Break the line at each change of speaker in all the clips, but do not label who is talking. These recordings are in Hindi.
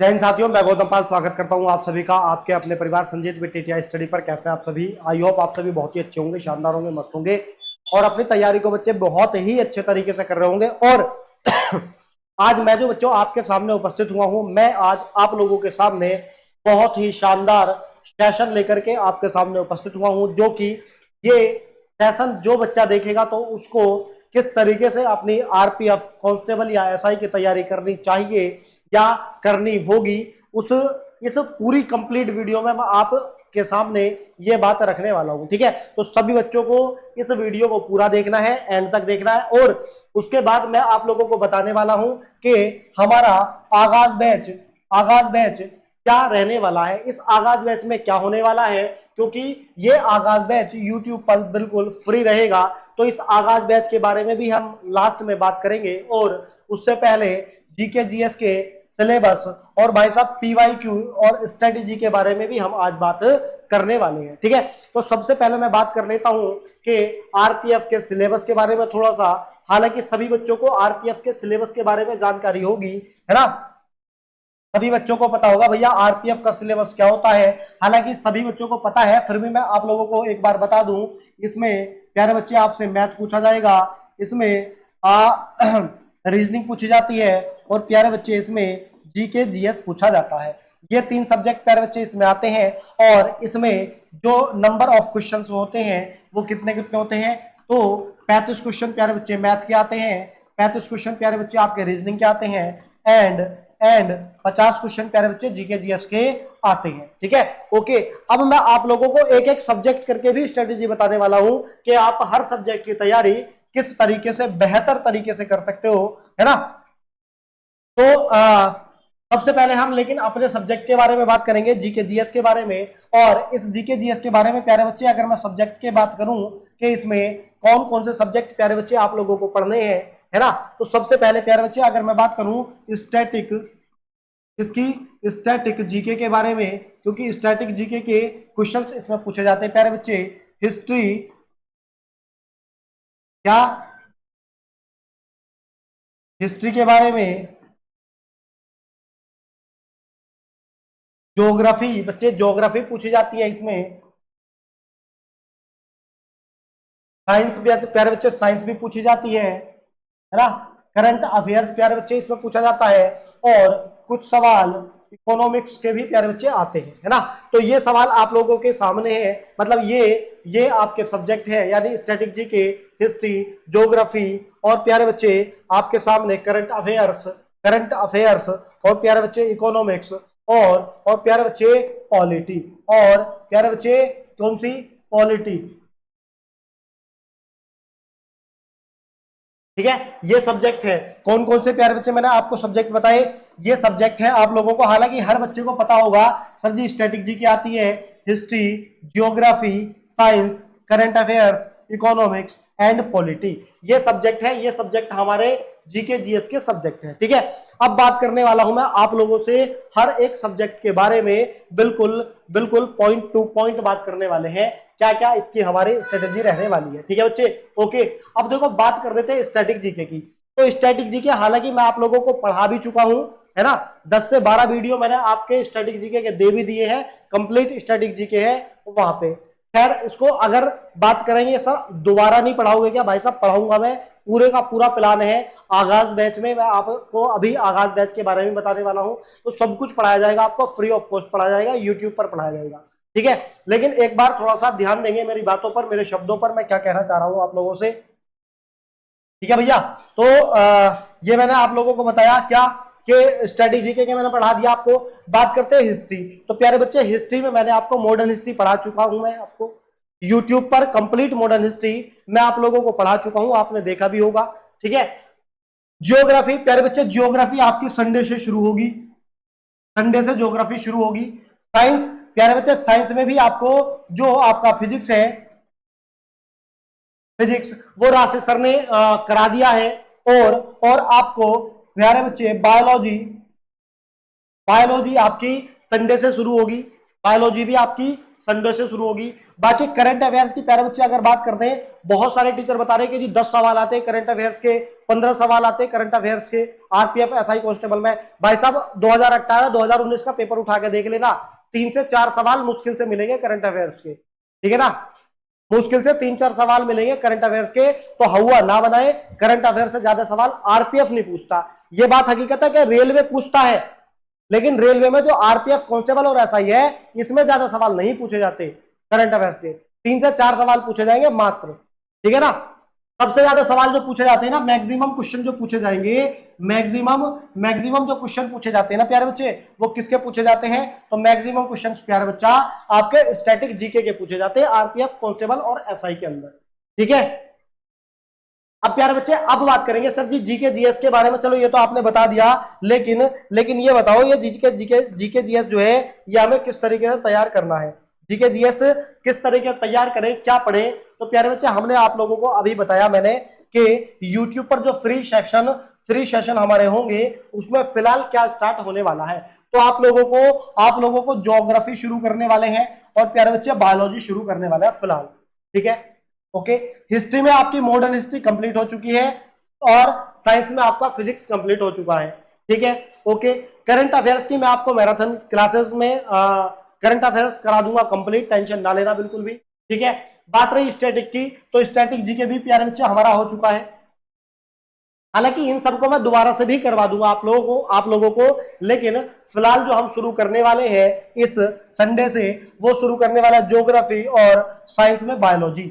जय हिंद साथियों, मैं गौतम पाल स्वागत करता हूं आप सभी का आपके अपने परिवार संजीत विद टीटीआई स्टडी पर। कैसे आप सभी? आई होप आप सभी बहुत ही अच्छे होंगे, शानदार होंगे, मस्त होंगे और अपनी तैयारी को बच्चे बहुत ही अच्छे तरीके से कर रहे होंगे। और आज मैं जो बच्चों आपके सामने उपस्थित हुआ हूं, मैं आज आप लोगों के सामने बहुत ही शानदार सेशन लेकर के आपके सामने उपस्थित हुआ हूं, जो कि ये सेशन जो बच्चा देखेगा तो उसको किस तरीके से अपनी आरपीएफ, कांस्टेबल या एसआई की तैयारी करनी चाहिए या करनी होगी, उस इस पूरी कंप्लीट वीडियो में मैं आपके सामने ये बात रखने वाला हूं। ठीक है, तो सभी बच्चों को इस वीडियो को पूरा देखना है, एंड तक देखना है। और उसके बाद मैं आप लोगों को बताने वाला हूं कि हमारा आगाज बैच क्या रहने वाला है, इस आगाज बैच में क्या होने वाला है, क्योंकि ये आगाज बैच यूट्यूब पर बिल्कुल फ्री रहेगा। तो इस आगाज बैच के बारे में भी हम लास्ट में बात करेंगे। और उससे पहले जीके जीएस के सिलेबस और भाई साहब पीवाईक्यू और स्ट्रेटेजी के बारे में भी हम आज बात करने वाले हैं। ठीक है, तो सबसे पहले मैं बात कर लेता हूं कि आरपीएफ के सिलेबस के बारे में थोड़ा सा। हालांकि सभी बच्चों को आरपीएफ के सिलेबस के बारे में जानकारी होगी, है ना। सभी बच्चों को पता होगा भैया आरपीएफ का सिलेबस क्या होता है। हालांकि सभी बच्चों को पता है, फिर भी मैं आप लोगों को एक बार बता दूं। इसमें प्यारे बच्चे आपसे मैथ पूछा जाएगा, इसमें रीजनिंग पूछी जाती है और प्यारे बच्चे इसमें जीके जीएस पूछा जाता है। ये तीन सब्जेक्ट प्यारे बच्चे इसमें आते हैं। और इसमें जो नंबर ऑफ क्वेश्चंस होते हैं वो कितने कितने होते हैं, तो 35 क्वेश्चन प्यारे बच्चे मैथ के आते हैं, 35 क्वेश्चन प्यारे बच्चे आपके रीजनिंग के आते हैं, एंड 50 क्वेश्चन प्यारे बच्चे जीके जीएस के आते हैं। ठीक है, ओके। अब मैं आप लोगों को एक एक सब्जेक्ट करके भी स्ट्रेटेजी बताने वाला हूं कि आप हर सब्जेक्ट की तैयारी किस तरीके से बेहतर तरीके से कर सकते हो, है ना। तो सबसे पहले हम लेकिन अपने सब्जेक्ट के बारे में बात करेंगे, जीके जीएस के बारे में। और इस जीके जीएस के बारे में प्यारे बच्चे अगर मैं सब्जेक्ट की बात करूं कि इसमें कौन कौन से सब्जेक्ट प्यारे बच्चे आप लोगों को पढ़ने हैं, है ना। तो सबसे पहले प्यारे बच्चे अगर मैं बात करूं स्टैटिक, इसकी स्टैटिक जीके के बारे में, क्योंकि स्टैटिक जीके के क्वेश्चंस इसमें पूछे जाते हैं प्यारे बच्चे। हिस्ट्री क्या, हिस्ट्री के बारे में, ज्योग्राफी बच्चे, ज्योग्राफी पूछी जाती है इसमें। साइंस भी प्यारे बच्चे, साइंस भी पूछी जाती है ना। करंट अफेयर्स प्यारे बच्चे इसमें पूछा जाता है। और कुछ सवाल इकोनॉमिक्स के भी प्यारे बच्चे आते हैं, है ना। तो ये सवाल आप लोगों के सामने है, मतलब ये आपके सब्जेक्ट है, यानी स्टैटिक जीके, हिस्ट्री, ज्योग्राफी और प्यारे बच्चे आपके सामने करंट अफेयर्स और प्यारे बच्चे इकोनॉमिक्स और प्यारे बच्चे पॉलिटी, और प्यारे बच्चे कौन सी, पॉलिटी। ठीक है, ये सब्जेक्ट है। कौन कौन से प्यारे बच्चे मैंने आपको सब्जेक्ट बताए, ये सब्जेक्ट है आप लोगों को। हालांकि हर बच्चे को पता होगा सर जी स्टैटिक जी की आती है history, geography, science, current affairs, economics and polity. ये सब्जेक्ट है, ये सब्जेक्ट हमारे जीके जीएस के सब्जेक्ट है। ठीक है, अब बात करने वाला हूं मैं आप लोगों से हर एक सब्जेक्ट के बारे में, बिल्कुल बिल्कुल पॉइंट टू पॉइंट बात करने वाले हैं, क्या क्या इसकी हमारी स्ट्रेटेजी रहने वाली है। ठीक है बच्चे, ओके। अब देखो बात कर देते हैं स्टैटिक जीके की। तो स्टैटिक जीके हालांकि मैं आप लोगों को पढ़ा भी चुका हूं, है ना। 10 से 12 वीडियो मैंने आपके स्टैटिक जीके के दे भी दिए हैं, कंप्लीट स्टैटिक जीके है वहां पे। खैर उसको अगर बात करेंगे सर दोबारा नहीं पढ़ाओगे क्या, भाई साहब पढ़ाऊंगा मैं, पूरे का पूरा प्लान है। आगाज बैच में मैं आपको अभी आगाज बैच के बारे में बताने वाला हूं, तो सब कुछ पढ़ाया जाएगा आपको, फ्री ऑफ कॉस्ट पढ़ाया जाएगा, यूट्यूब पर पढ़ाया जाएगा। ठीक है, लेकिन एक बार थोड़ा सा ध्यान देंगे मेरी बातों पर, मेरे शब्दों पर, मैं क्या कहना चाह रहा हूं आप लोगों से। ठीक है भैया, तो ये मैंने आप लोगों को बताया क्या कि स्ट्रेटेजी के मैंने पढ़ा दिया आपको। बात करते हैं हिस्ट्री। तो प्यारे बच्चे हिस्ट्री में मैंने आपको मॉडर्न हिस्ट्री पढ़ा चुका हूं, मैं आपको यूट्यूब पर कंप्लीट मॉडर्न हिस्ट्री मैं आप लोगों को पढ़ा चुका हूं, आपने देखा भी होगा। ठीक है, जियोग्राफी प्यारे बच्चे, जियोग्राफी आपकी संडे से शुरू होगी, संडे से ज्योग्राफी शुरू होगी। साइंस प्यारे बच्चे, साइंस में भी आपको जो आपका फिजिक्स है, फिजिक्स वो राशि सर ने करा दिया है। और आपको प्यारे बच्चे बायोलॉजी, बायोलॉजी आपकी संडे से शुरू होगी, बायोलॉजी भी आपकी संडे से शुरू होगी। बाकी करंट अफेयर्स की प्यारे बच्चे अगर बात करते हैं, बहुत सारे टीचर बता रहे हैं कि जी 10 सवाल आते हैं करंट अफेयर्स के, 15 सवाल आते हैं करंट अफेयर्स के आरपीएफ एसआई कांस्टेबल में। भाई साहब 2018 2019 का पेपर उठा के देख लेना, 3 से 4 सवाल मुश्किल से मिलेंगे करंट अफेयर्स के, ठीक है ना, मुश्किल से 3-4 सवाल मिलेंगे करंट अफेयर्स के। तो हुआ ना बनाए, करंट अफेयर्स से ज्यादा सवाल आरपीएफ नहीं पूछता। यह बात हकीकत है कि रेलवे पूछता है, लेकिन रेलवे में जो आरपीएफ कांस्टेबल और एसआई है, इसमें ज्यादा सवाल नहीं पूछे जाते करंट अफेयर्स के, 3 से 4 सवाल पूछे जाएंगे मात्र, ठीक है ना। सबसे ज्यादा सवाल जो पूछे जाते हैं ना, मैक्सिमम क्वेश्चन जो पूछे जाएंगे, मैक्सिमम जो क्वेश्चन पूछे जाते हैं ना प्यारे बच्चे, वो किसके पूछे जाते हैं? तो मैक्सिमम क्वेश्चन प्यारे बच्चा आपके स्टैटिक जीके के पूछे जाते हैं आरपीएफ कांस्टेबल और एसआई के अंदर, ठीक है। अब प्यारे बच्चे अब बात करेंगे सर जी जीके जीएस के बारे में। चलो ये तो आपने बता दिया, लेकिन ये बताओ ये जीके जीएस जो है ये हमें किस तरीके से तैयार करना है, जीके जीएस किस तरीके से तैयार करें, क्या पढ़ें? तो प्यारे बच्चे हमने आप लोगों को अभी बताया मैंने कि YouTube पर जो फ्री सेशन हमारे होंगे उसमें फिलहाल क्या स्टार्ट होने वाला है। तो आप लोगों को ज्योग्राफी शुरू करने वाले हैं और प्यारे बच्चे बायोलॉजी शुरू करने वाले हैं फिलहाल, ठीक है, ओके। हिस्ट्री में आपकी मॉडर्न हिस्ट्री कंप्लीट हो चुकी है और साइंस में आपका फिजिक्स कंप्लीट हो चुका है, ठीक है, ओके। करंट अफेयर्स की मैं आपको मैराथन क्लासेस में करंट अफेयर्स करा दूंगा कंप्लीट, टेंशन ना लेना बिल्कुल भी, ठीक है। बात रही स्टैटिक की, तो स्टैटिक जीके भी प्यारे बच्चे हमारा हो चुका है। हालांकि इन सबको मैं दोबारा से भी करवा दूंगा आप लोगों को, लेकिन फिलहाल जो हम शुरू करने वाले हैं इस संडे से, वो शुरू करने वाला ज्योग्राफी और साइंस में बायोलॉजी।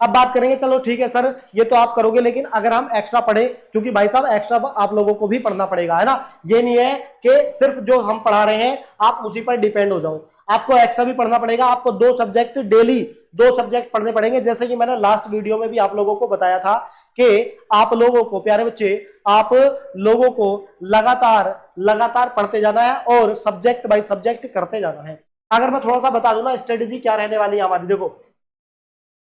अब बात करेंगे, चलो ठीक है सर ये तो आप करोगे, लेकिन अगर हम एक्स्ट्रा पढ़े, क्योंकि भाई साहब एक्स्ट्रा आप लोगों को भी पढ़ना पड़ेगा, है ना। ये नहीं है कि सिर्फ जो हम पढ़ा रहे हैं आप उसी पर डिपेंड हो जाओ, आपको एक्स्ट्रा भी पढ़ना पड़ेगा। आपको 2 सब्जेक्ट डेली 2 सब्जेक्ट पढ़ने पड़ेंगे, जैसे कि मैंने लास्ट वीडियो में भी आप लोगों को बताया था कि आप लोगों को प्यारे बच्चे, आप लोगों को लगातार पढ़ते जाना है और सब्जेक्ट बाय सब्जेक्ट करते जाना है। अगर मैं थोड़ा सा बता दूं ना स्ट्रेटेजी क्या रहने वाली है हमारी, देखो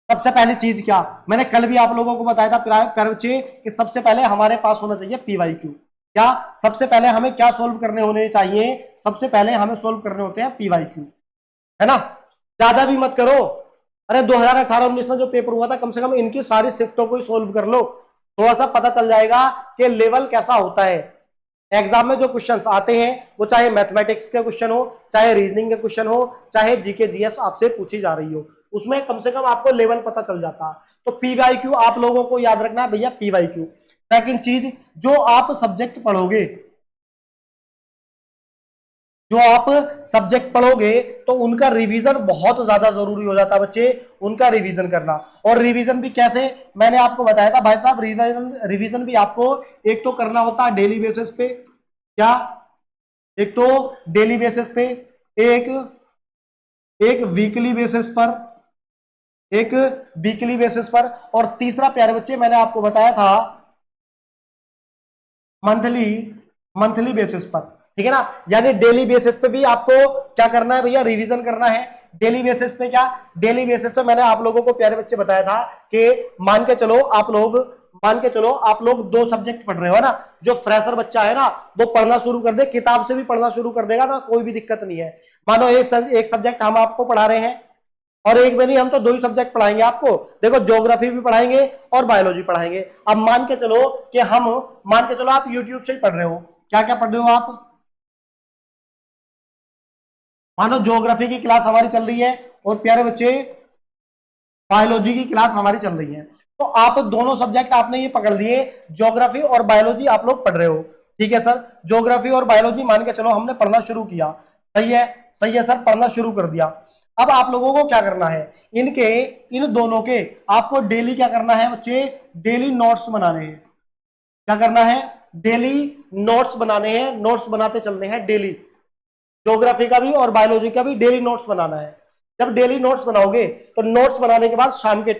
सबसे पहली चीज क्या, मैंने कल भी आप लोगों को बताया था प्यारे बच्चे कि सबसे पहले हमारे पास होना चाहिए पीवाईक्यू। क्या सबसे पहले हमें क्या सोल्व करने होने चाहिए? सबसे पहले हमें सोल्व करने होते हैं पीवाईक्यू, है ना। ज्यादा भी मत करो, अरे 2018-19 में जो पेपर हुआ था कम से कम इनकी सारी शिफ्टों को ही सोल्व कर लो, थोड़ा सा पता चल जाएगा कि लेवल कैसा होता है। एग्जाम में जो क्वेश्चंस आते हैं वो चाहे मैथमेटिक्स के क्वेश्चन हो, चाहे रीजनिंग के क्वेश्चन हो, चाहे जीके जीएस आपसे पूछी जा रही हो, उसमें कम से कम आपको लेवल पता चल जाता। तो पीवाईक्यू आप लोगों को याद रखना है भैया, पीवाईक्यू। सेकंड चीज, जो आप सब्जेक्ट पढ़ोगे तो उनका रिवीजन बहुत ज्यादा जरूरी हो जाता है बच्चे, उनका रिवीजन करना। और रिवीजन भी कैसे, मैंने आपको बताया था भाई साहब, रिवीजन भी आपको एक तो करना होता है डेली बेसिस पे, क्या, एक तो डेली बेसिस पे, एक वीकली बेसिस पर, और तीसरा प्यारे बच्चे मैंने आपको बताया था मंथली बेसिस पर, ठीक है ना। यानी डेली बेसिस पे भी आपको क्या करना है भैया, रिवीजन करना है। डेली बेसिस पे क्या, डेली बेसिस पे मैंने आप लोगों को प्यारे बच्चे बताया था कि मान के चलो आप लोग 2 सब्जेक्ट पढ़ रहे हो, है ना। जो फ्रेशर बच्चा है ना वो पढ़ना शुरू कर दे, किताब से भी पढ़ना शुरू कर देगा ना, कोई भी दिक्कत नहीं है। मानो एक सब्जेक्ट हम आपको पढ़ा रहे हैं, और एक में नहीं, हम तो 2 ही सब्जेक्ट पढ़ाएंगे आपको। देखो ज्योग्राफी भी पढ़ाएंगे और बायोलॉजी पढ़ाएंगे। अब मान के चलो आप यूट्यूब से ही पढ़ रहे हो, क्या क्या पढ़ रहे हो आप, मानो ज्योग्राफी की क्लास हमारी चल रही है और प्यारे बच्चे बायोलॉजी की क्लास हमारी चल रही है, तो आप दोनों सब्जेक्ट आपने ये पकड़ लिए, ज्योग्राफी और बायोलॉजी आप लोग पढ़ रहे हो, ठीक है सर। ज्योग्राफी और बायोलॉजी मान के चलो हमने पढ़ना शुरू किया, सही है सर, पढ़ना शुरू कर दिया। अब आप लोगों को क्या करना है, इन दोनों के आपको डेली क्या करना है बच्चे, डेली नोट्स बनाने हैं। क्या करना है, डेली नोट्स बनाने हैं, नोट्स बनाते चलने हैं डेली, ज्योग्राफी का भी और बायोलॉजी का भी डेली नोट्स बनाना है। जब डेली नोट्स बनाओगे तो नोट्स बनाने के बाद शाम के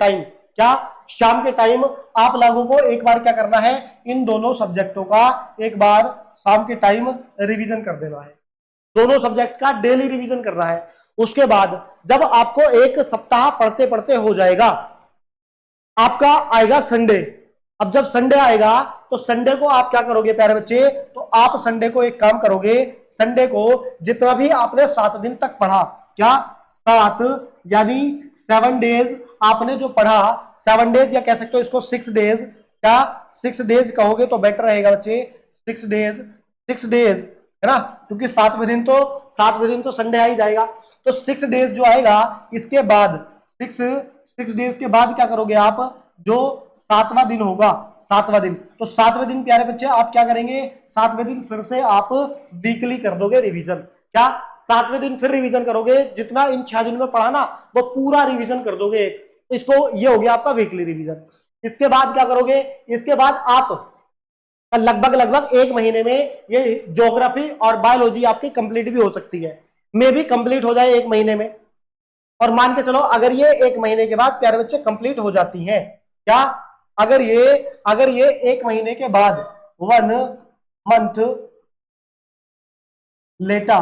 टाइम आप लोगों को एक बार क्या करना है, इन दोनों सब्जेक्टों का एक बार शाम के टाइम रिवीजन कर देना है, दोनों सब्जेक्ट का डेली रिवीजन करना है। उसके बाद जब आपको एक सप्ताह पढ़ते पढ़ते हो जाएगा, आपका आएगा संडे। अब जब संडे आएगा तो संडे को आप क्या करोगे प्यारे बच्चे, तो आप संडे को एक काम करोगे, संडे को जितना भी आपने 7 दिन तक पढ़ा, क्या 7 यानी 7 डेज आपने जो पढ़ा, 7 डेज या कह सकते हो इसको 6 डेज, क्या 6 डेज कहोगे तो बेटर रहेगा बच्चे, 6 डेज, 6 डेज है ना, क्योंकि 7वें दिन तो संडे आ ही जाएगा। तो 6 डेज जो आएगा, इसके बाद 6 डेज के बाद क्या करोगे आप, जो 7वां दिन होगा, 7वां दिन, तो 7वें दिन प्यारे बच्चे आप क्या करेंगे, 7वें दिन फिर से आप वीकली कर दोगे रिवीजन। क्या 7वें दिन फिर रिवीजन करोगे, जितना इन 6 दिन में पढ़ा ना वो पूरा रिवीजन कर दोगे, तो इसको ये हो गया आपका वीकली रिवीजन। इसके बाद क्या करोगे, इसके बाद आप लगभग 1 महीने में ये ज्योग्राफी और बायोलॉजी आपकी कंप्लीट भी हो सकती है, मे भी कंप्लीट हो जाए 1 महीने में। और मान के चलो अगर ये 1 महीने के बाद प्यारे बच्चे कंप्लीट हो जाती है, क्या अगर ये 1 महीने के बाद 1 मंथ लेटर,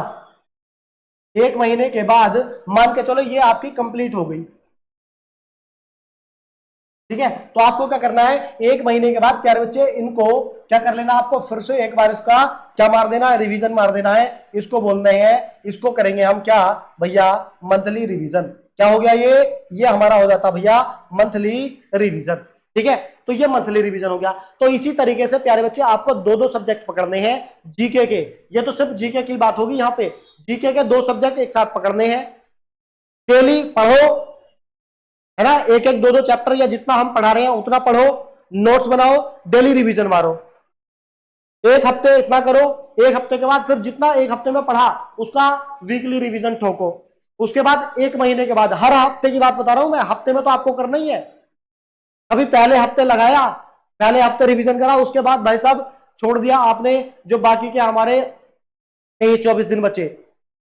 1 महीने के बाद मान के चलो ये आपकी कंप्लीट हो गई, ठीक है, तो आपको क्या करना है, 1 महीने के बाद प्यारे बच्चे इनको क्या कर लेना, आपको फिर से एक बार इसका क्या मार देना है, रिवीजन मार देना है। इसको बोलते हैं, इसको करेंगे हम क्या भैया, मंथली रिवीजन। क्या हो गया ये हमारा हो जाता भैया मंथली रिवीजन, ठीक है, तो ये मंथली रिवीजन हो गया। तो इसी तरीके से प्यारे बच्चे आपको 2-2 सब्जेक्ट पकड़ने हैं जीके के, ये तो सिर्फ जीके की बात होगी, यहाँ पे जीके के 2 सब्जेक्ट एक साथ पकड़ने हैं, डेली पढ़ो, है ना, 1-1, 2-2 चैप्टर या जितना हम पढ़ा रहे हैं उतना पढ़ो, नोट्स बनाओ, डेली रिवीजन मारो, 1 हफ्ते इतना करो, 1 हफ्ते के बाद फिर जितना 1 हफ्ते में पढ़ा उसका वीकली रिवीजन ठोको। उसके बाद 1 महीने के बाद, हर हफ्ते की बात बता रहा हूं मैं, हफ्ते में तो आपको करना ही है, अभी पहले हफ्ते लगाया, पहले हफ्ते रिवीजन करा, उसके बाद भाई साहब छोड़ दिया आपने, जो बाकी के हमारे 23-24 दिन बचे,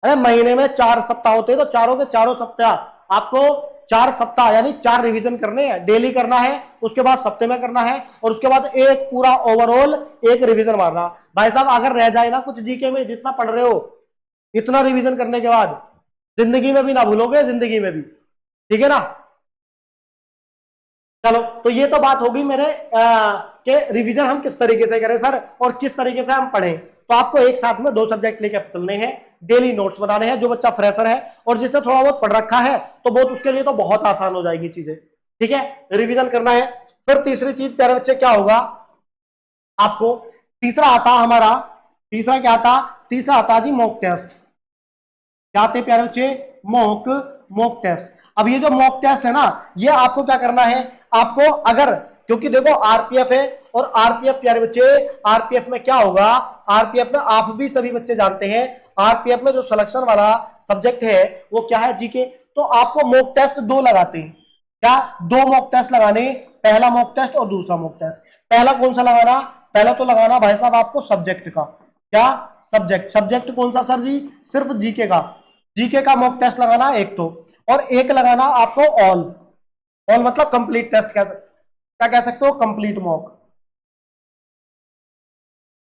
अरे महीने में 4 सप्ताह होते हैं, तो चारों के चारों सप्ताह आपको 4 सप्ताह यानी 4 रिवीजन करने हैं, डेली करना है, उसके बाद सप्ते में करना है, और उसके बाद एक पूरा ओवरऑल एक रिवीजन मारना। भाई साहब अगर रह जाए ना कुछ जीके में, जितना पढ़ रहे हो इतना रिवीजन करने के बाद जिंदगी में भी ना भूलोगे, जिंदगी में भी, ठीक है ना। चलो, तो ये तो बात होगी मेरे के रिवीजन हम किस तरीके से करें सर, और किस तरीके से हम पढ़ें। तो आपको एक साथ में 2 सब्जेक्ट लेके चलने हैं, डेली नोट्स बनाने हैं। जो बच्चा फ्रेशर है और जिसने थोड़ा बहुत पढ़ रखा है तो बहुत, उसके लिए तो बहुत आसान हो जाएगी चीजें, ठीक है, रिवीजन करना है। फिर तीसरी चीज प्यारे बच्चे क्या होगा, आपको तीसरा आता हमारा, तीसरा क्या आता, तीसरा आता जी मॉक टेस्ट। क्या आते प्यारे बच्चे, मॉक टेस्ट। अब ये जो मॉक टेस्ट है ना, ये आपको क्या करना है, आपको अगर, क्योंकि देखो आरपीएफ है, और आरपीएफ प्यारे बच्चे, आरपीएफ में क्या होगा, आरपीएफ में आप भी सभी बच्चे जानते हैं, आरपीएफ में जो सिलेक्शन वाला सब्जेक्ट है वो क्या है, जीके। तो आपको मॉक टेस्ट 2 लगाते हैं, क्या 2 मॉक टेस्ट लगाने, पहला मॉक टेस्ट और दूसरा मॉक टेस्ट। पहला कौन सा लगाना, पहला तो लगाना भाई साहब आपको सब्जेक्ट का, क्या सब्जेक्ट कौन सा सर जी, सिर्फ जीके का, जीके का मॉक टेस्ट लगाना एक तो, और एक लगाना आपको ऑल मतलब कंप्लीट टेस्ट, क्या कह सकते हो, कंप्लीट मॉक।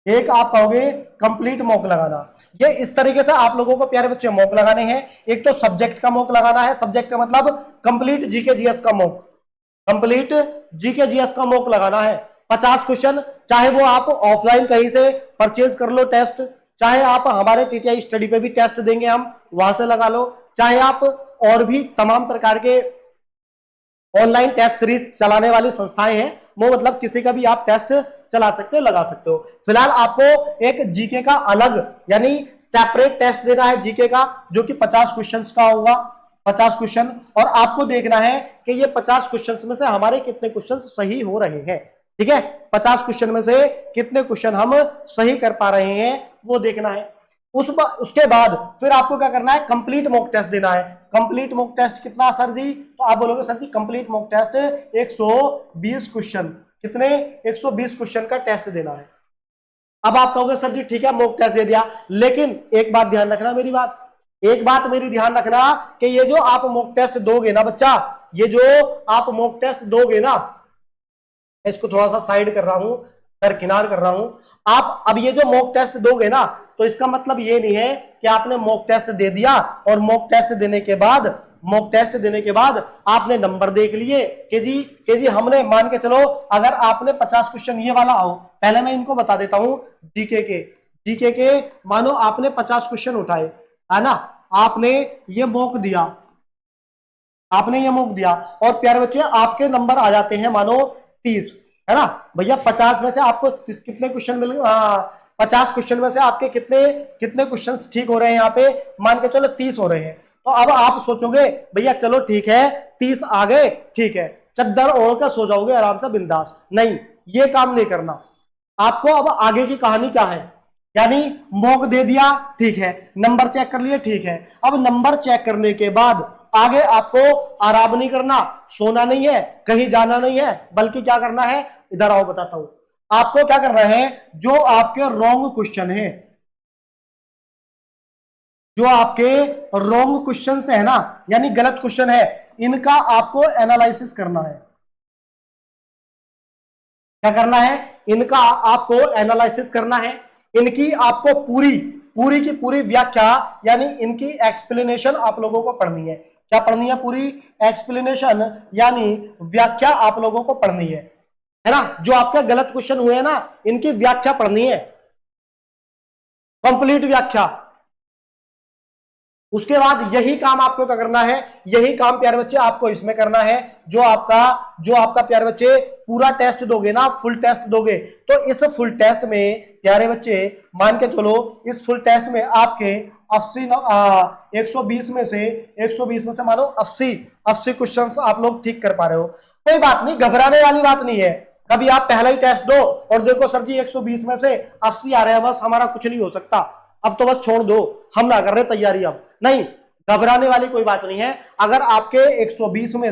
एक आप कहोगे कंप्लीट मॉक लगाना। ये इस तरीके से आप लोगों को प्यारे बच्चे मॉक लगाने हैं। एक तो सब्जेक्ट का मॉक लगाना है, सब्जेक्ट का मतलब कंप्लीट जीके जीएस का मॉक, कंप्लीट जीके जीएस का मॉक लगाना है। 50 क्वेश्चन, चाहे वो आप ऑफलाइन कहीं से परचेज कर लो टेस्ट, चाहे आप हमारे टीटीआई स्टडी पे भी टेस्ट देंगे हम, वहां से लगा लो, चाहे आप और भी तमाम प्रकार के ऑनलाइन टेस्ट सीरीज चलाने वाली संस्थाएं हैं, वो मतलब किसी का भी आप टेस्ट चला सकते हो, लगा सकते हो। फिलहाल आपको एक जीके का अलग यानी सेपरेट टेस्ट देना है जीके का, जो कि 50 क्वेश्चंस का होगा, 50 क्वेश्चन, और आपको देखना है कि ये 50 क्वेश्चन में से हमारे कितने क्वेश्चन सही हो रहे हैं, ठीक है, 50 क्वेश्चन में से कितने क्वेश्चन हम सही कर पा रहे हैं वो देखना है। उसके बाद फिर आपको क्या करना है, कंप्लीट मॉक टेस्ट देना है। कंप्लीट मॉक टेस्ट कितना सर जी, तो आप बोलोगे सर जी कंप्लीट मॉक टेस्ट 120 क्वेश्चन, कितने, 120 क्वेश्चन का टेस्ट देना है। अब आप कहोगे सर जी ठीक है मॉक टेस्ट दे दिया, लेकिन एक बात ध्यान रखना, मेरी बात, एक बात मेरी ध्यान रखना, कि ये जो आप मॉक टेस्ट दोगे ना बच्चा, ये जो आप मॉक टेस्ट दोगे ना, इसको थोड़ा सा साइड कर रहा हूं, दरकिनार कर रहा हूं, आप अब ये जो मॉक टेस्ट दोगे ना, तो इसका मतलब ये नहीं है कि आपने मॉक टेस्ट दे दिया और मॉक टेस्ट देने के बाद आपने नंबर देख लिए कि जी हमने, मान के चलो अगर आपने 50 क्वेश्चन ये वाला आओ, पहले मैं इनको बता देता हूं जीके के मानो आपने 50 क्वेश्चन उठाए, है ना, आपने ये मॉक दिया, आपने ये मॉक दिया और प्यारे बच्चे आपके नंबर आ जाते हैं मानो 30, है ना भैया। 50 में से आपको कितने क्वेश्चन मिल 50 क्वेश्चन में से आपके कितने कितने क्वेश्चन ठीक हो रहे हैं, यहाँ पे मान के चलो 30 हो रहे हैं। तो अब आप सोचोगे भैया चलो ठीक है 30 आ गए, ठीक है चद्दर ओढ़ कर सो जाओगे आराम से बिंदास। नहीं, ये काम नहीं करना आपको। अब आगे की कहानी क्या है, यानी मॉक दे दिया, ठीक है, नंबर चेक कर लिए, ठीक है। अब नंबर चेक करने के बाद आगे आपको आराम नहीं करना, सोना नहीं है, कहीं जाना नहीं है, बल्कि क्या करना है, इधर आओ बताता हूं आपको क्या करना है। जो आपके रॉन्ग क्वेश्चन है, जो आपके रॉन्ग क्वेश्चन है ना, यानी गलत क्वेश्चन है, इनका आपको एनालिसिस करना है। क्या करना है, इनका आपको एनालिसिस करना है। इनकी आपको पूरी पूरी की पूरी व्याख्या यानी इनकी एक्सप्लेनेशन आप लोगों को पढ़नी है। क्या पढ़नी है, पूरी एक्सप्लेनेशन यानी व्याख्या आप लोगों को पढ़नी है ना। जो आपके गलत क्वेश्चन हुए हैं ना, इनकी व्याख्या पढ़नी है, कंप्लीट व्याख्या। उसके बाद यही काम आपको क्या करना है, यही काम प्यारे बच्चे आपको इसमें करना है। जो आपका प्यारे बच्चे पूरा टेस्ट दोगे ना, फुल टेस्ट दोगे, तो इस फुल टेस्ट में प्यारे बच्चे मान के चलो, इस फुल टेस्ट में आपके 120 में से 120 में से मानो 80 क्वेश्चंस आप लोग ठीक कर पा रहे हो। कोई बात नहीं, घबराने वाली बात नहीं है। कभी आप पहला ही टेस्ट दो और देखो सर जी 120 में से 80 आ रहे हैं, बस हमारा कुछ नहीं हो सकता, अब तो बस छोड़ दो, हम ना कर रहे तैयारी। अब नहीं, घबराने वाली कोई बात नहीं है। अगर आपके 120 में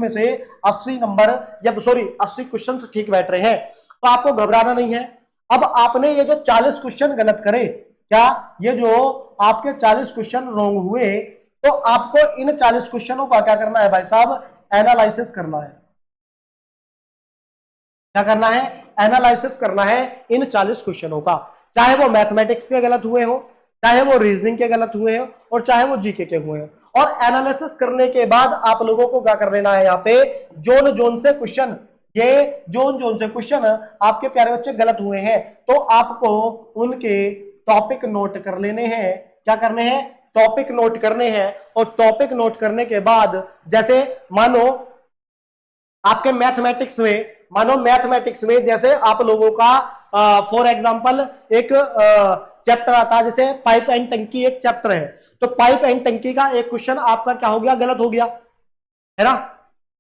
से 80 नंबर या सॉरी 80 क्वेश्चन ठीक बैठ रहे हैं, तो आपको घबराना नहीं है। अब आपने ये जो 40 क्वेश्चन गलत करे, क्या ये जो आपके 40 क्वेश्चन रॉन्ग हुए, तो आपको इन 40 क्वेश्चनों का क्या करना है भाई साहब, एनालिसिस करना है। क्या करना है, एनालिसिस करना है इन 40 क्वेश्चनों का, चाहे वो मैथमेटिक्स के गलत हुए हो, चाहे वो रीजनिंग के गलत हुए हो, और चाहे वो जीके के हुए हो। और एनालिसिस करने के बाद आप लोगों को क्या कर लेना है, यहाँ पे जोन जोन से क्वेश्चन, ये जोन जोन से क्वेश्चन आपके प्यारे बच्चे गलत हुए हैं, तो आपको उनके टॉपिक नोट कर लेने हैं। क्या करने हैं, टॉपिक नोट करने हैं। और टॉपिक नोट करने के बाद जैसे मानो आपके मैथमेटिक्स में, मानो मैथमेटिक्स में जैसे आप लोगों का फॉर एग्जांपल एक चैप्टर आता है, जैसे पाइप एंड टंकी एक चैप्टर है, तो पाइप एंड टंकी का एक क्वेश्चन आपका क्या हो गया, गलत हो गया, है ना।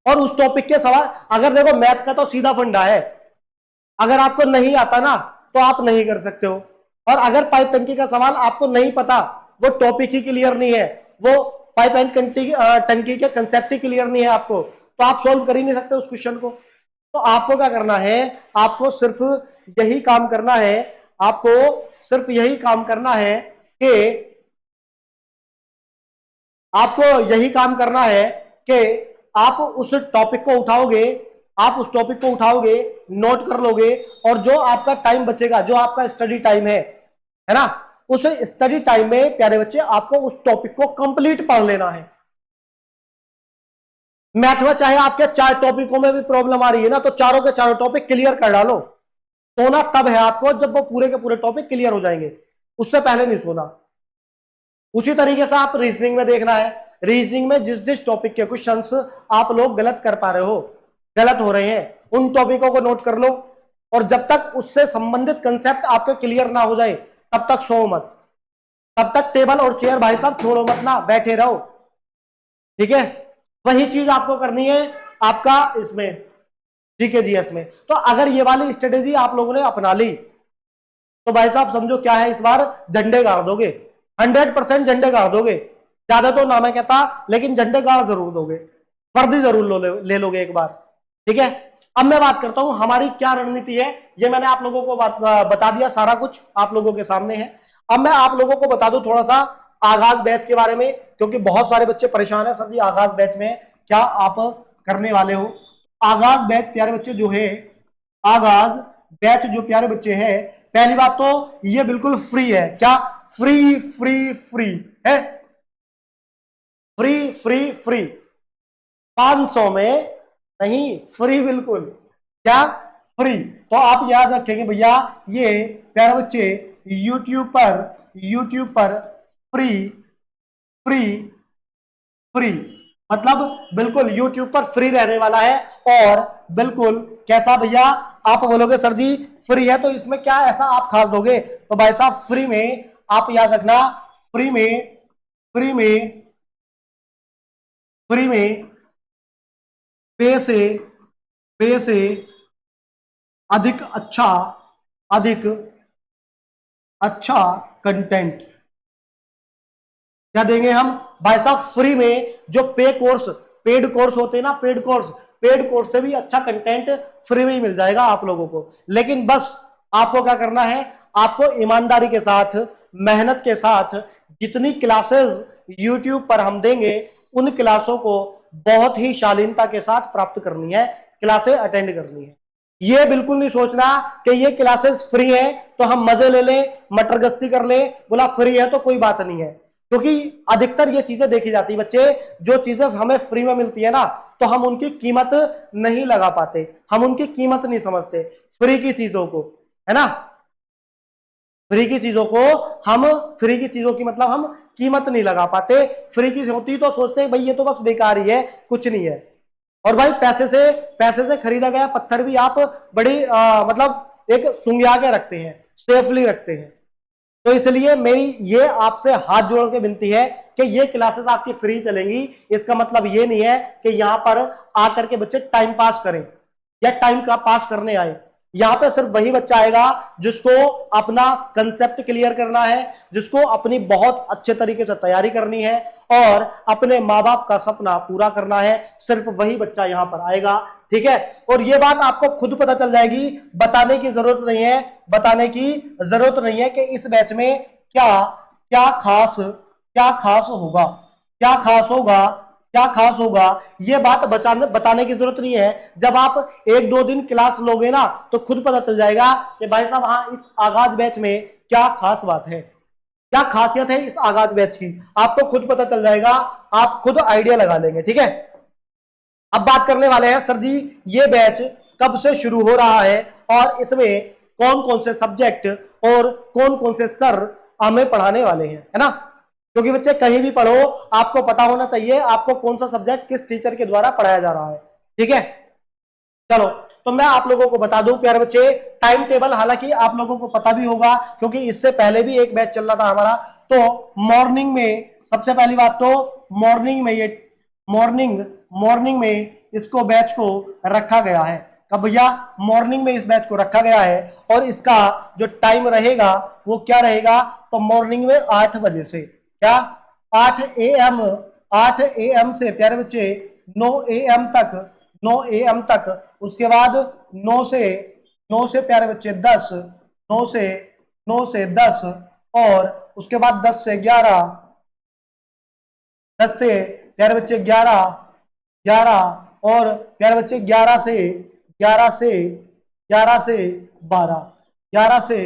और उस टॉपिक के सवाल, अगर देखो मैथ का तो सीधा फंडा है, अगर आपको नहीं आता ना तो आप नहीं कर सकते हो। और अगर पाइप टंकी का सवाल आपको नहीं पता, वो टॉपिक ही क्लियर नहीं है, वो पाइप एंड टंकी के कंसेप्ट ही क्लियर नहीं है आपको, तो आप सॉल्व कर ही नहीं सकते उस क्वेश्चन को। तो आपको क्या करना है, आपको सिर्फ यही काम करना है, आपको सिर्फ यही काम करना है कि आपको यही काम करना है कि आप उस टॉपिक को उठाओगे, आप उस टॉपिक को उठाओगे, नोट कर लोगे, और जो आपका टाइम बचेगा, जो आपका स्टडी टाइम है ना, उस स्टडी टाइम में प्यारे बच्चे आपको उस टॉपिक को कंप्लीट पढ़ लेना है। मैथ में चाहे आपके 4 टॉपिकों में भी प्रॉब्लम आ रही है ना, तो चारों के चारों टॉपिक क्लियर कर डालो। सोना तब है आपको जब वो पूरे के पूरे टॉपिक क्लियर हो जाएंगे, उससे पहले नहीं सोना। उसी तरीके से आप रीजनिंग में देखना है, रीजनिंग में जिस जिस टॉपिक के क्वेश्चंस आप लोग गलत कर पा रहे हो, गलत हो रहे हैं, उन टॉपिकों को नोट कर लो। और जब तक उससे संबंधित कंसेप्ट आपके क्लियर ना हो जाए, तब तक सो मत, तब तक टेबल और चेयर भाई साहब छोड़ो मत ना, बैठे रहो, ठीक है। वही चीज आपको करनी है आपका इसमें जीके जीएस में। तो अगर ये वाली स्ट्रेटेजी आप लोगों ने अपना ली, तो भाई साहब समझो क्या है, इस बार झंडे गाड़ दोगे, 100% झंडे गाड़ दोगे। ज्यादा तो ना मैं कहता, लेकिन झंडे गाड़ जरूर दोगे, वर्दी जरूर ले लोगे एक बार, ठीक है। अब मैं बात करता हूं हमारी क्या रणनीति है, ये मैंने आप लोगों को बता दिया, सारा कुछ आप लोगों के सामने है। अब मैं आप लोगों को बता दूं थोड़ा सा आगाज बैच के बारे में, क्योंकि बहुत सारे बच्चे परेशान है, सर जी आगाज बैच में क्या आप करने वाले हो। आगाज बैच प्यारे बच्चे जो है, आगाज बैच जो प्यारे बच्चे हैं, पहली बात तो ये बिल्कुल फ्री है। क्या, फ्री फ्री फ्री है, फ्री फ्री फ्री, 500 में नहीं, फ्री बिल्कुल। क्या, फ्री। तो आप याद रखेंगे भैया, ये प्यारे बच्चे यूट्यूब पर फ्री फ्री, फ्री मतलब बिल्कुल यूट्यूब पर फ्री रहने वाला है। और बिल्कुल कैसा भैया, आप बोलोगे सर जी फ्री है तो इसमें क्या ऐसा आप खास दोगे, तो भाई साहब फ्री में आप याद रखना, फ्री में, फ्री में, फ्री में पे से, पे से अधिक अच्छा, अधिक अच्छा कंटेंट क्या देंगे हम भाई साहब फ्री में। जो पे कोर्स, पेड कोर्स होते हैं ना, पेड कोर्स, पेड कोर्स से भी अच्छा कंटेंट फ्री में ही मिल जाएगा आप लोगों को। लेकिन बस आपको क्या करना है, आपको ईमानदारी के साथ, मेहनत के साथ जितनी क्लासेस यूट्यूब पर हम देंगे उन क्लासों को बहुत ही शालीनता के साथ प्राप्त करनी है, क्लासेस अटेंड करनी है। ये बिल्कुल नहीं सोचना कि ये क्लासेस फ्री है तो हम मजे ले लें, मटर गश्ती कर लें, बोला फ्री है तो कोई बात नहीं है। क्योंकि अधिकतर ये चीजें देखी जाती है बच्चे, जो चीजें हमें फ्री में मिलती है ना तो हम उनकी कीमत नहीं लगा पाते, हम उनकी कीमत नहीं समझते फ्री की चीजों को, है ना। फ्री की चीजों को हम, फ्री की चीजों की मतलब हम कीमत नहीं लगा पाते। फ्री की होती तो सोचते हैं भाई ये तो बस बेकार ही है, कुछ नहीं है। और भाई पैसे से खरीदा गया पत्थर भी आप बड़ी मतलब एक सुंगिया के रखते हैं, सेफली रखते हैं। तो इसलिए मेरी ये आपसे हाथ जोड़ के विनती है कि ये क्लासेस आपकी फ्री चलेंगी, इसका मतलब ये नहीं है कि यहां पर आकर के बच्चे टाइम पास करें या टाइम का पास करने आए। यहां पे सिर्फ वही बच्चा आएगा जिसको अपना कंसेप्ट क्लियर करना है, जिसको अपनी बहुत अच्छे तरीके से तैयारी करनी है और अपने माँ बाप का सपना पूरा करना है, सिर्फ वही बच्चा यहां पर आएगा। ठीक है, और ये बात आपको खुद पता चल जाएगी, बताने की जरूरत नहीं है, बताने की जरूरत नहीं है कि इस बैच में क्या क्या खास होगा, क्या खास होगा, क्या खास होगा। ये बात बताने की जरूरत नहीं है। जब आप एक दो दिन क्लास लोगे ना तो खुद पता चल जाएगा कि भाई साहब हाँ इस आगाज बैच में क्या खास बात है, क्या खासियत है इस आगाज बैच की, आपको खुद पता चल जाएगा, आप खुद आइडिया लगा लेंगे। ठीक है, अब बात करने वाले हैं सर जी ये बैच कब से शुरू हो रहा है और इसमें कौन कौन से सब्जेक्ट और कौन कौन से सर हमें पढ़ाने वाले हैं, है ना। क्योंकि बच्चे कहीं भी पढ़ो आपको पता होना चाहिए आपको कौन सा सब्जेक्ट किस टीचर के द्वारा पढ़ाया जा रहा है। ठीक है, चलो तो मैं आप लोगों को बता दूं प्यारे बच्चे, टाइम टेबल हालांकि आप लोगों को पता भी होगा क्योंकि इससे पहले भी एक बैच चल रहा था हमारा। तो मॉर्निंग में सबसे पहली बात तो मॉर्निंग में ये मॉर्निंग मॉर्निंग में इसको बैच को रखा गया है। कब भैया, मॉर्निंग में इस बैच को रखा गया है और इसका जो टाइम रहेगा वो क्या रहेगा, तो मॉर्निंग में 8 बजे से क्या 8 AM, 8 AM से प्यारे बच्चे 9 AM तक, 9 AM तक। उसके बाद 9 से प्यारे बच्चे 10, 9 से 10 और उसके बाद 10 से 11, 10 से प्यारे बच्चे 11, 11 और प्यारे बच्चे 11 से 11 से 11 से 12, 11 से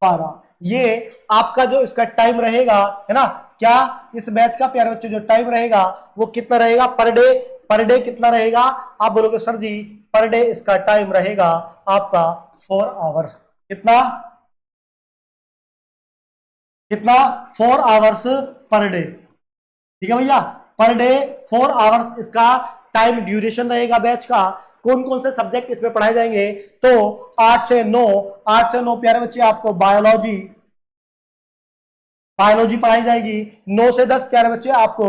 12। ये आपका जो इसका टाइम रहेगा है ना, क्या इस बैच का प्यारे बच्चे जो टाइम रहेगा वो कितना रहेगा पर डे, पर डे कितना रहेगा। आप बोलोगे सर जी पर डे इसका टाइम रहेगा आपका 4 आवर्स। कितना कितना 4 आवर्स पर डे। ठीक है भैया, पर डे 4 आवर्स इसका टाइम ड्यूरेशन रहेगा बैच का। कौन कौन से सब्जेक्ट इसमें पढ़ाए जाएंगे, तो 8 से 9, 8 से 9 प्यारे बच्चे आपको बायोलॉजी, बायोलॉजी पढ़ाई जाएगी। 9 से 10 प्यारे बच्चे आपको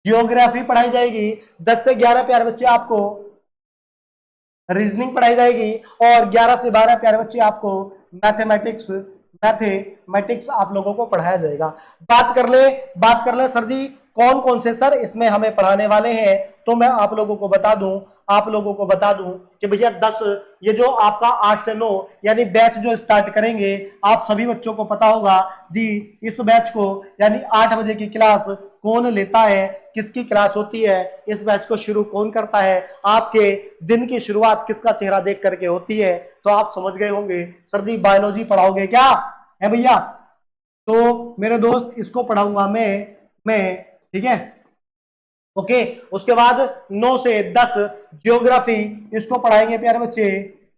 जियोग्राफी पढ़ाई जाएगी। 10 से 11 प्यारे बच्चे आपको रीजनिंग पढ़ाई जाएगी और 11 से 12 प्यारे बच्चे आपको मैथमेटिक्स, मैथमेटिक्स आप लोगों को पढ़ाया जाएगा। बात कर ले सर जी कौन कौन से सर इसमें हमें पढ़ाने वाले हैं, तो मैं आप लोगों को बता दूं कि भैया 10, ये जो आपका 8 से 9 यानी बैच जो स्टार्ट करेंगे, आप सभी बच्चों को पता होगा जी इस बैच को यानी 8 बजे की क्लास कौन लेता है, किसकी क्लास होती है, इस बैच को शुरू कौन करता है, आपके दिन की शुरुआत किसका चेहरा देख करके होती है। तो आप समझ गए होंगे सर जी बायोलॉजी पढ़ाओगे क्या है भैया, तो मेरे दोस्त इसको पढ़ाऊंगा मैं। ठीक है, ओके। उसके बाद 9 से 10 जियोग्राफी इसको पढ़ाएंगे प्यारे बच्चे,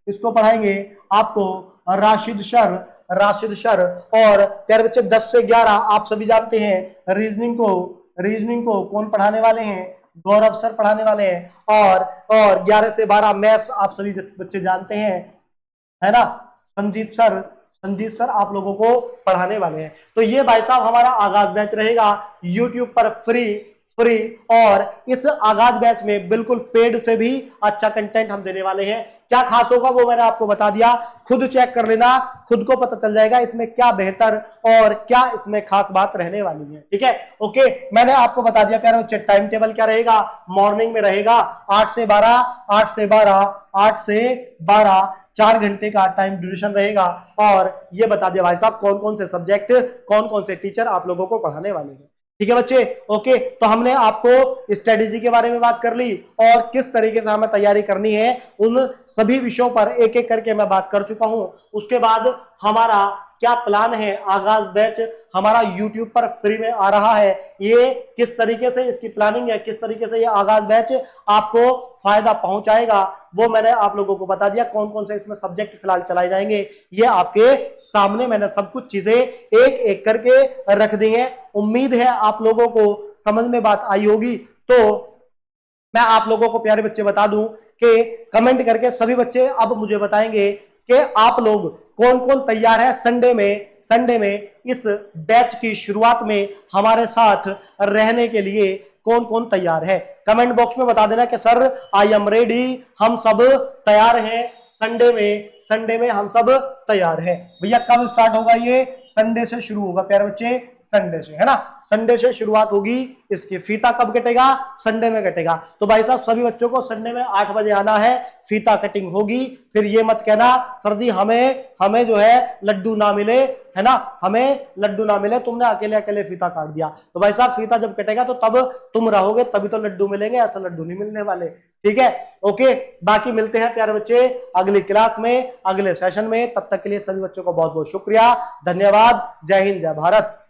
इसको पढ़ाएंगे आपको राशिद सर, राशिद सर, और प्यारे बच्चे 10 से 11 आप सभी जानते हैं रीजनिंग को कौन पढ़ाने वाले हैं, गौरव सर पढ़ाने वाले हैं। और 11 से 12 मैथ्स आप सभी बच्चे जानते हैं, है ना, संजीत सर आप लोगों को पढ़ाने वाले हैं। तो ये भाई साहब हमारा आगाज बैच रहेगा यूट्यूब पर फ्री, और इस आगाज बैच में बिल्कुल पेड से भी अच्छा कंटेंट हम देने वाले हैं। क्या खास होगा वो मैंने आपको बता दिया, खुद चेक कर लेना, खुद को पता चल जाएगा इसमें क्या बेहतर और क्या इसमें खास बात रहने वाली है। ठीक है, ओके, मैंने आपको बता दिया प्यारे बच्चे टाइम टेबल क्या रहेगा। मॉर्निंग में रहेगा 8 से 12 4 घंटे का टाइम ड्यूरेशन रहेगा। और ये बता दिया भाई साहब कौन कौन से सब्जेक्ट, कौन कौन से टीचर आप लोगों को पढ़ाने वाले हैं। ठीक है बच्चे, ओके, तो हमने आपको स्ट्रेटेजी के बारे में बात कर ली और किस तरीके से हमें तैयारी करनी है उन सभी विषयों पर एक एक करके मैं बात कर चुका हूं। उसके बाद हमारा क्या प्लान है, आगाज बैच हमारा YouTube पर फ्री में आ रहा है, ये किस तरीके से इसकी प्लानिंग है, किस तरीके से ये आगाज बैच आपको फायदा पहुंचाएगा, वो मैंने आप लोगों को बता दिया। कौन कौन से इसमें सब्जेक्ट फिलहाल चलाए जाएंगे ये आपके सामने मैंने सब कुछ चीजें एक एक करके रख दी हैं। उम्मीद है आप लोगों को समझ में बात आई होगी। तो मैं आप लोगों को प्यारे बच्चे बता दूं कि कमेंट करके सभी बच्चे अब मुझे बताएंगे कि आप लोग कौन कौन तैयार है संडे में इस बैच की शुरुआत में हमारे साथ रहने के लिए, कौन कौन तैयार है। कमेंट बॉक्स में बता देना कि सर आई एम रेडी, हम सब तैयार हैं, संडे में हम सब तैयार हैं। भैया कब स्टार्ट होगा ये, संडे से शुरू होगा प्यारे बच्चे, संडे से, है ना, संडे से शुरुआत होगी। इसकी फीता कब कटेगा, संडे में कटेगा। तो भाई साहब सभी बच्चों को संडे में 8 बजे आना है, फीता कटिंग होगी। फिर ये मत कहना सर जी हमें जो है लड्डू ना मिले, है ना, हमें लड्डू ना मिले, तुमने अकेले फीता काट दिया। तो भाई साहब फीता जब कटेगा तो तब तुम रहोगे तभी तो लड्डू मिलेंगे, ऐसा लड्डू नहीं मिलने वाले। ठीक है, ओके, बाकी मिलते हैं प्यारे बच्चे अगली क्लास में, अगले सेशन में। तब तक के लिए सभी बच्चों को बहुत बहुत शुक्रिया, धन्यवाद, जय हिंद, जय भारत।